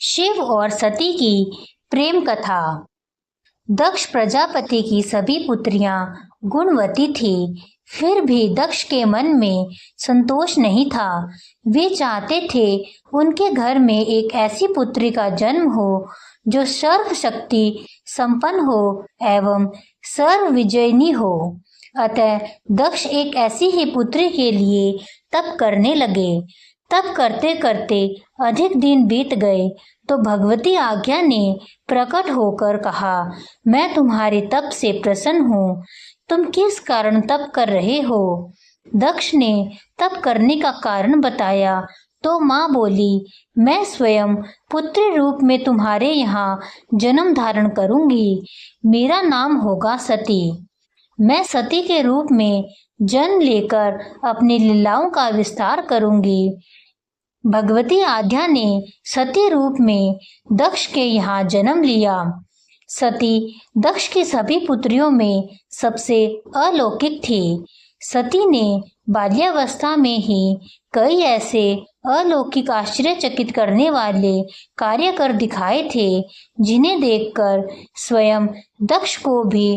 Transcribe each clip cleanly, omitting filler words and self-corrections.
शिव और सती की प्रेम कथा। दक्ष प्रजापति की सभी पुत्रियां गुणवती थी, फिर भी दक्ष के मन में संतोष नहीं था। वे चाहते थे उनके घर में एक ऐसी पुत्री का जन्म हो जो सर्व शक्ति संपन्न हो एवं सर्व विजयिनी हो। अतः दक्ष एक ऐसी ही पुत्री के लिए तप करने लगे। तप करते करते अधिक दिन बीत गए तो भगवती आज्ञा ने प्रकट होकर कहा, मैं तुम्हारे तप से प्रसन्न हूँ। तुम किस कारण तप कर रहे हो? दक्ष ने तप करने का कारण बताया तो माँ बोली, मैं स्वयं पुत्री रूप में तुम्हारे यहाँ जन्म धारण करूंगी। मेरा नाम होगा सती। मैं सती के रूप में जन्म लेकर अपनी लीलाओं का विस्तार करूंगी। भगवती आज्ञा ने सती रूप में दक्ष के यहाँ जन्म लिया। सती दक्ष की सभी पुत्रियों में सबसे अलौकिक थी। सती ने बाल्यावस्था में ही कई ऐसे अलौकिक आश्चर्यचकित करने वाले कार्य कर दिखाए थे जिन्हें देखकर स्वयं दक्ष को भी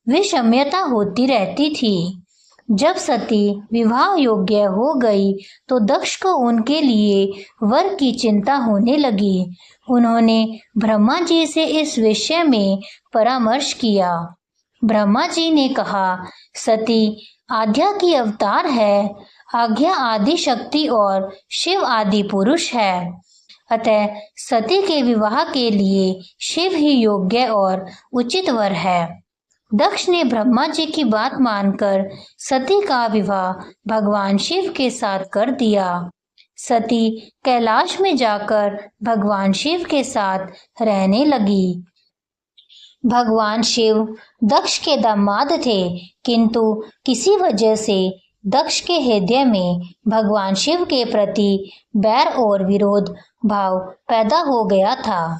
विस्मयता होती रहती थी। जब सती विवाह योग्य हो गई तो दक्ष को उनके लिए वर की चिंता होने लगी। उन्होंने ब्रह्मा जी से इस विषय में परामर्श किया। ब्रह्मा जी ने कहा, सती आज्ञा की अवतार है। आज्ञा आदि शक्ति और शिव आदि पुरुष है। अतः सती के विवाह के लिए शिव ही योग्य और उचित वर है। दक्ष ने ब्रह्मा जी की बात मानकर सती का विवाह भगवान शिव के साथ कर दिया। सती कैलाश में जाकर भगवान शिव के साथ रहने लगी। भगवान शिव दक्ष के दामाद थे, किंतु किसी वजह से दक्ष के हृदय में भगवान शिव के प्रति बैर और विरोध भाव पैदा हो गया था।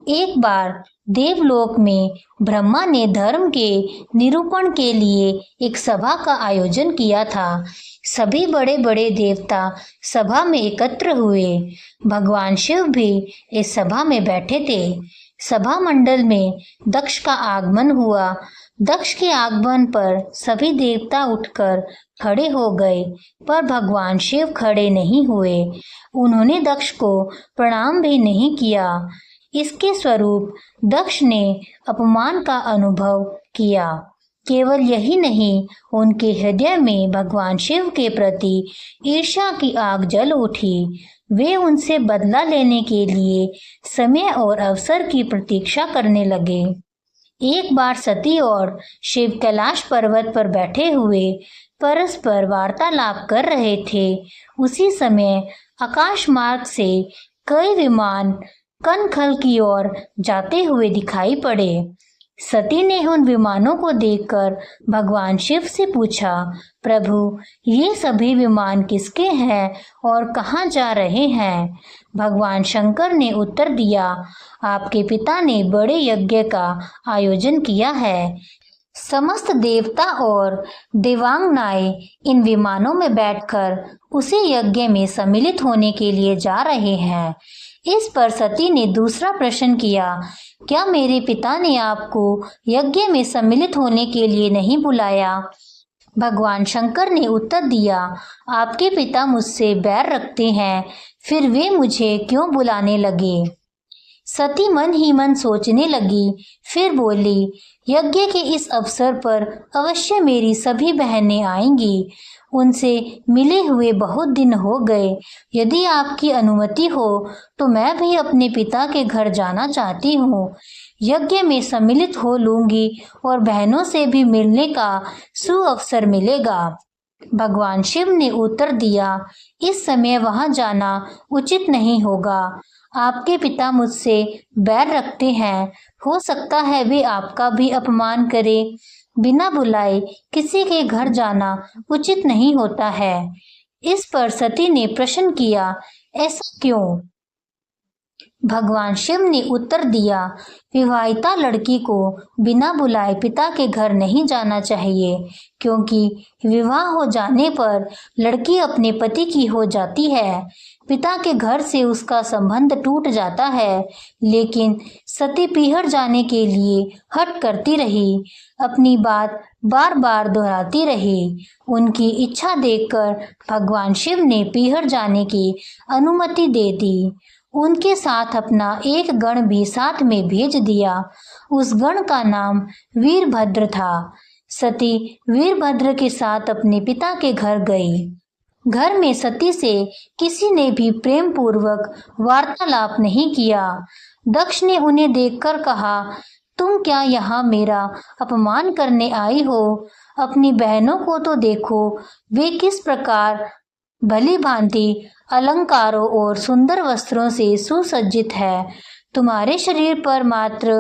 एक बार देवलोक में ब्रह्मा ने धर्म के निरूपण के लिए एक सभा का आयोजन किया था। सभी बड़े बड़े देवता सभा में एकत्र हुए। भगवान शिव भी इस सभा में बैठे थे। सभा मंडल में दक्ष का आगमन हुआ। दक्ष के आगमन पर सभी देवता उठकर खड़े हो गए, पर भगवान शिव खड़े नहीं हुए। उन्होंने दक्ष को प्रणाम भी नहीं किया। इसके स्वरूप दक्ष ने अपमान का अनुभव किया। केवल यही नहीं, उनके हृदय में भगवान शिव के प्रति ईर्ष्या की आग जल उठी। वे उनसे बदला लेने के लिए समय और अवसर की प्रतीक्षा करने लगे। एक बार सती और शिव कैलाश पर्वत पर बैठे हुए परस्पर वार्तालाप कर रहे थे। उसी समय आकाश मार्ग से कई विमान कनखल की ओर जाते हुए दिखाई पड़े। सती ने उन विमानों को देखकर भगवान शिव से पूछा, प्रभु, ये सभी विमान किसके हैं और कहाँ जा रहे हैं? भगवान शंकर ने उत्तर दिया, आपके पिता ने बड़े यज्ञ का आयोजन किया है। समस्त देवता और देवांगनाएं इन विमानों में बैठकर उसी यज्ञ में सम्मिलित होने के लिए जा रहे हैं। इस पर सती ने दूसरा प्रश्न किया, क्या मेरे पिता ने आपको यज्ञ में सम्मिलित होने के लिए नहीं बुलाया? भगवान शंकर ने उत्तर दिया, आपके पिता मुझसे बैर रखते हैं, फिर वे मुझे क्यों बुलाने लगे? सती मन ही मन सोचने लगी, फिर बोली, यज्ञ के इस अवसर पर अवश्य मेरी सभी बहनें आएंगी। उनसे मिले हुए बहुत दिन हो गए। यदि आपकी अनुमति हो तो मैं भी अपने पिता के घर जाना चाहती हूँ। यज्ञ में सम्मिलित हो लूंगी और बहनों से भी मिलने का सुअवसर मिलेगा। भगवान शिव ने उत्तर दिया, इस समय वहां जाना उचित नहीं होगा। आपके पिता मुझसे बैर रखते हैं। हो सकता है वे आपका भी अपमान करे। बिना बुलाए किसी के घर जाना उचित नहीं होता है। इस पर सती ने प्रश्न किया, ऐसा क्यों? भगवान शिव ने उत्तर दिया, विवाहिता लड़की को बिना बुलाए पिता के घर नहीं जाना चाहिए, क्योंकि विवाह हो जाने पर लड़की अपने पति की हो जाती है। पिता के घर से उसका संबंध टूट जाता है। लेकिन सती पीहर जाने के लिए हठ करती रही, अपनी बात बार बार दोहराती रही। उनकी इच्छा देखकर भगवान शिव ने पीहर जाने की अनुमति दे दी। उनके साथ अपना एक गण भी साथ में भेज दिया। उस गण का नाम वीरभद्र था। सती वीरभद्र के साथ अपने पिता के घर गई। घर में सती से किसी ने भी प्रेम पूर्वक वार्तालाप नहीं किया। दक्ष ने उन्हें देखकर कहा, तुम क्या यहाँ मेरा अपमान करने आई हो? अपनी बहनों को तो देखो, वे किस प्रकार भली भांति अलंकारों और सुंदर वस्त्रों से सुसज्जित है। तुम्हारे शरीर पर मात्र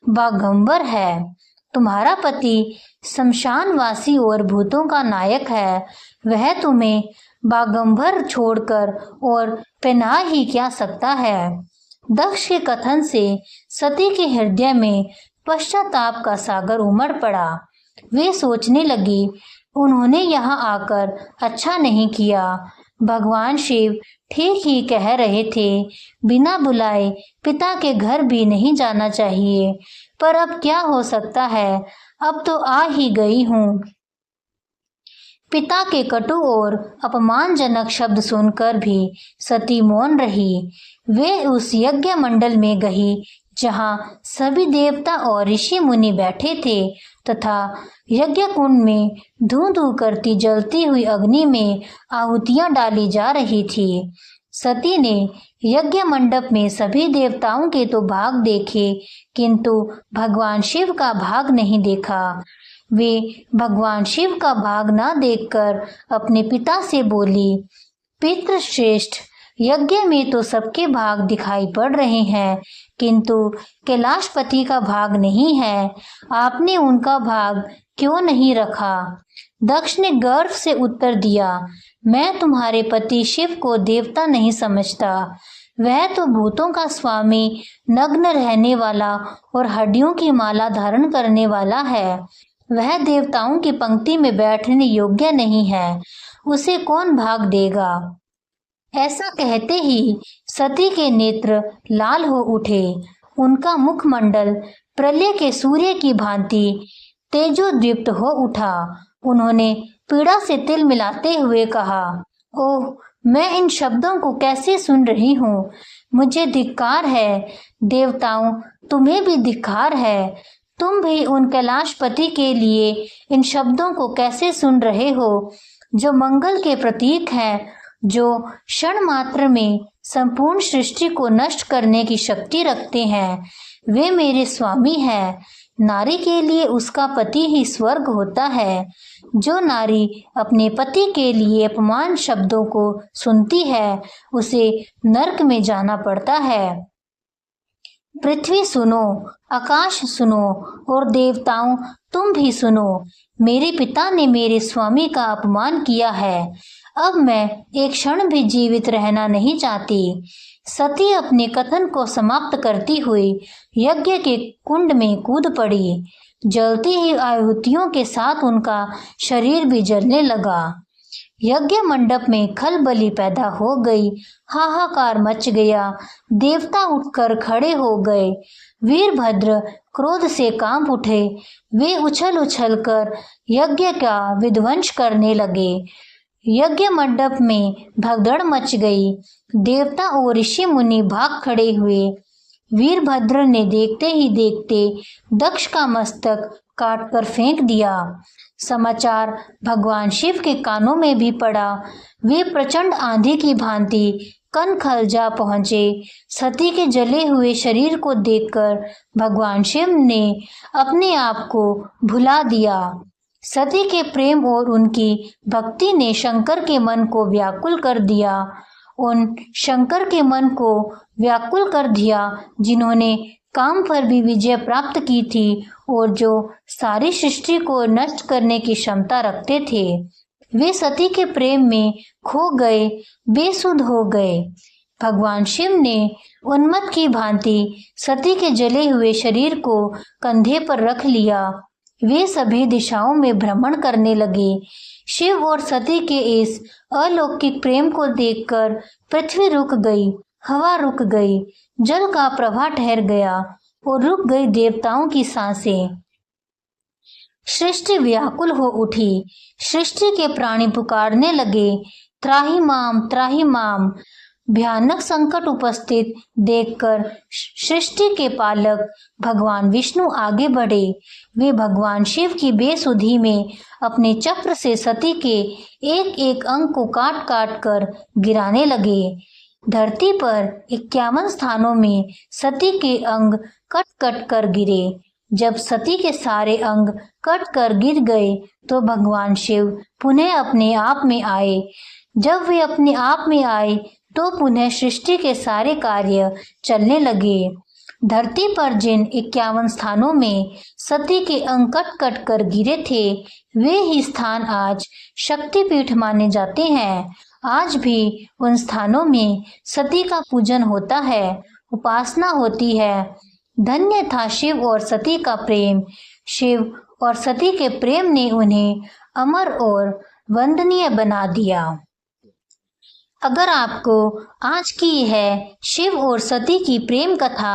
बागंबर है। तुम्हारा पति शमशानवासी और भूतों का नायक है। वह तुम्हें बागंबर छोड़कर और पहना ही क्या सकता है। दक्ष के कथन से सती के हृदय में पश्चाताप का सागर उमड़ पड़ा। वे सोचने लगी, उन्होंने यहाँ आकर अच्छा नहीं किया। भगवान शिव ठीक ही कह रहे थे, बिना बुलाए पिता के घर भी नहीं जाना चाहिए। पर अब क्या हो सकता है, अब तो आ ही गई हूँ। पिता के कटु और अपमानजनक शब्द सुनकर भी सती मौन रही। वे उस यज्ञ मंडल में गई जहाँ सभी देवता और ऋषि मुनि बैठे थे तथा यज्ञ कुंड में धूं धूं करती जलती हुई अग्नि में आहुतियां डाली जा रही थी। सती ने यज्ञ मंडप में सभी देवताओं के तो भाग देखे, किंतु भगवान शिव का भाग नहीं देखा। वे भगवान शिव का भाग ना देखकर अपने पिता से बोली, पितृश्रेष्ठ, यज्ञ में तो सबके भाग दिखाई पड़ रहे हैं, किंतु कैलाशपति का भाग नहीं है। आपने उनका भाग क्यों नहीं रखा? दक्ष ने गर्व से उत्तर दिया, मैं तुम्हारे पति शिव को देवता नहीं समझता। वह तो भूतों का स्वामी, नग्न रहने वाला और हड्डियों की माला धारण करने वाला है। वह देवताओं की पंक्ति में बैठने योग्य नहीं है। उसे कौन भाग देगा? ऐसा कहते ही सती के नेत्र लाल हो उठे। उनका मुखमंडल प्रलय के सूर्य की भांति तेजोदीप्त हो उठा। उन्होंने पीड़ा से तिल मिलाते हुए कहा, ओह, मैं इन शब्दों को कैसे सुन रही हूँ। मुझे धिक्कार है। देवताओं, तुम्हें भी धिक्कार है। तुम भी उन कैलाशपति के लिए इन शब्दों को कैसे सुन रहे हो, जो मंगल के प्रतीक हैं, जो क्षण मात्र में संपूर्ण सृष्टि को नष्ट करने की शक्ति रखते हैं। वे मेरे स्वामी हैं। नारी के लिए उसका पति ही स्वर्ग होता है। जो नारी अपने पति के लिए अपमान शब्दों को सुनती है, उसे नरक में जाना पड़ता है। पृथ्वी सुनो, आकाश सुनो और देवताओं तुम भी सुनो। मेरे पिता ने मेरे स्वामी का अपमान किया है। अब मैं एक क्षण भी जीवित रहना नहीं चाहती। सती अपने कथन को समाप्त करती हुई यज्ञ के कुंड में कूद पड़ी। जलती ही आहुतियों के साथ उनका शरीर भी जलने लगा। यज्ञ मंडप में खलबली पैदा हो गई। हाहाकार मच गया। देवता उठकर खड़े हो गए। वीरभद्र क्रोध से कांप उठे। वे उछल उछल कर यज्ञ का विध्वंस करने लगे। यज्ञ मंडप में भगदड़ मच गई। देवता और ऋषि मुनि भाग खड़े हुए। वीरभद्र ने देखते ही देखते दक्ष का मस्तक काटकर फेंक दिया। समाचार भगवान शिव के कानों में भी पड़ा। वे प्रचंड आंधी की भांति कनखल जा पहुंचे। सती के जले हुए शरीर को देखकर भगवान शिव ने अपने आप को भुला दिया। सती के प्रेम और उनकी भक्ति ने शंकर के मन को व्याकुल कर दिया। उन शंकर के मन को व्याकुल कर दिया जिन्होंने काम पर भी विजय प्राप्त की थी और जो सारी सृष्टि को नष्ट करने की क्षमता रखते थे। वे सती के प्रेम में खो गए, बेसुध हो गए। भगवान शिव ने उन्मत्त की भांति सती के जले हुए शरीर को कंधे पर रख लिया। वे सभी दिशाओं में भ्रमण करने लगे। शिव और सती के इस अलौकिक प्रेम को देखकर पृथ्वी रुक गई, हवा रुक गई, जल का प्रवाह ठहर गया और रुक गई देवताओं की सांसें। सृष्टि व्याकुल हो उठी। सृष्टि के प्राणी पुकारने लगे, त्राहि माम, त्राहि माम। भयानक संकट उपस्थित देखकर सृष्टि के पालक भगवान विष्णु आगे बढ़े। वे भगवान शिव की बेसुधी में अपने चक्र से सती के एक एक अंग को काट काट कर गिराने लगे। धरती पर 51 स्थानों में सती के अंग कट कट कर गिरे। जब सती के सारे अंग कट कर गिर गए तो भगवान शिव पुनः अपने आप में आए। जब वे अपने आप में आए तो पुनः सृष्टि के सारे कार्य चलने लगे। धरती पर जिन 51 स्थानों में सती के अंग कट कट कर गिरे थे, वे ही स्थान आज शक्तिपीठ माने जाते हैं। आज भी उन स्थानों में सती का पूजन होता है, उपासना होती है। धन्य था शिव और सती का प्रेम। शिव और सती के प्रेम ने उन्हें अमर और वंदनीय बना दिया। अगर आपको आज की यह शिव और सती की प्रेम कथा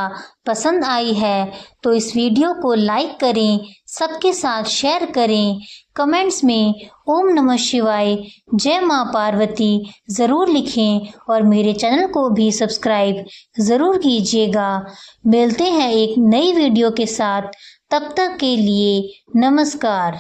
पसंद आई है तो इस वीडियो को लाइक करें, सबके साथ शेयर करें, कमेंट्स में ओम नमः शिवाय, जय मां पार्वती ज़रूर लिखें और मेरे चैनल को भी सब्सक्राइब ज़रूर कीजिएगा। मिलते हैं एक नई वीडियो के साथ, तब तक के लिए नमस्कार।